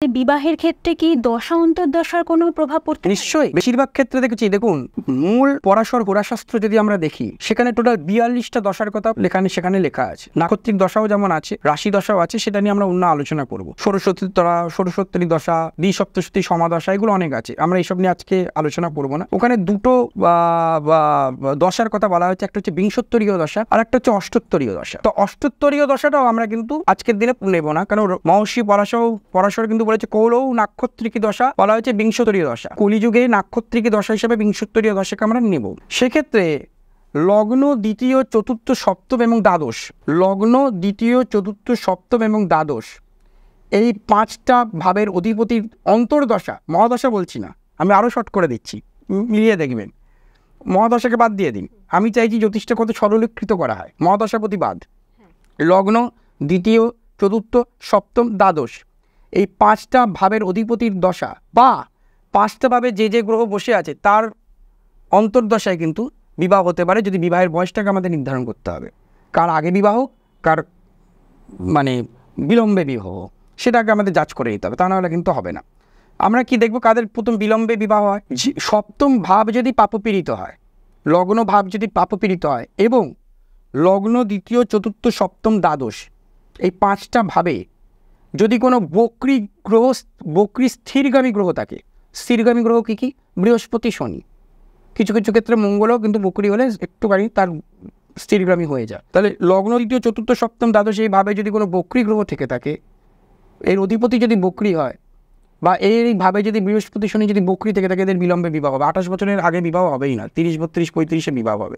বিবাহের ক্ষেত্রে কি দশা অন্তর্দশার কোনো প্রভাব পড়তে পারে? নিশ্চয়ই, বেশিরভাগ ক্ষেত্রে দেখেছি। দেখুন, মূল পরাশর হোরাশাস্ত্র যদি আমরা দেখি, সেখানে টোটাল 42টা দশার কথা সেখানে লেখা আছে। নাক্ষত্রিক দশাও যেমন আছে, রাশি দশাও আছে, সেটা নিয়ে আমরা অন্য আলোচনা করব। ষোড়শোত্তরী দশা, দ্বিসপ্তশতী সমাদশা, এগুলো অনেক আছে, আমরা এইসব নিয়ে আজকে আলোচনা করব না। ওখানে দুটো দশার কথা বলা হয়েছে, একটা হচ্ছে বিংশোত্তরীয় দশা আর একটা হচ্ছে অষ্টোত্তরীয় দশা। তো অষ্টোত্তরীয় দশাটাও আমরা কিন্তু আজকের দিনে নেব না, কারণ মহর্ষি পরাশর কিন্তু বলেছে কৌলৌ নাক্ষত্রিকী দশা, বলা হয়েছে বিংশোত্তরীয় দশা। কলিযুগে নাক্ষত্রিকী দশা হিসেবে বিংশোত্তরীয় দশাকে আমরা নেব। সেক্ষেত্রে লগ্ন দ্বিতীয় চতুর্থ সপ্তম এবং দ্বাদশ, লগ্ন দ্বিতীয় চতুর্থ সপ্তম এবং দ্বাদশ, এই 5টা ভাবের অধিপতির অন্তর্দশা, মহাদশা বলছি না, আমি আরও শর্ট করে দিচ্ছি, মিলিয়ে দেখবেন। মহাদশাকে বাদ দিয়ে দিন, আমি চাইছি জ্যোতিষটা কত সরলীকৃত করা হয়। মহাদশাপতি বাদ, লগ্ন দ্বিতীয় চতুর্থ সপ্তম দ্বাদশ, এই 5টা ভাবের অধিপতির দশা বা 5টা ভাবে যে যে গ্রহ বসে আছে তার অন্তর্দশায় কিন্তু বিবাহ হতে পারে, যদি বিবাহের বয়সটাকে আমাদের নির্ধারণ করতে হবে। কার আগে বিবাহ, কার বিলম্বে বিবাহ, সেটাকে আমাদের যাচ করে নিতে হবে, তা নাহলে কিন্তু হবে না। আমরা কি দেখব, কাদের প্রথম বিলম্বে বিবাহ হয়? সপ্তম ভাব যদি পাপপীড়িত হয়, লগ্ন ভাব যদি পাপপীড়িত হয়, এবং লগ্ন দ্বিতীয় চতুর্থ সপ্তম দ্বাদশ, এই 5টা ভাবে যদি কোনো বক্রী স্থিরগামী গ্রহ থাকে। স্থিরগামী গ্রহ কী কী? বৃহস্পতি, শনি, কিছু কিছু ক্ষেত্রে মঙ্গলও কিন্তু বক্রী হলে একটুখানি তার স্থিরগামী হয়ে যায়। তাহলে লগ্ন দ্বিতীয় চতুর্থ সপ্তম দ্বাদশ এই ভাবে যদি কোনো বক্রী গ্রহ থেকে থাকে, এর অধিপতি যদি বক্রী হয়, বা এইভাবে যদি বৃহস্পতি শনি যদি বক্রী থেকে থাকে, এদের বিলম্বে বিবাহ হবে। 28 বছরের আগে বিবাহ হবেই না, 30, 32, 35-এ বিবাহ হবে।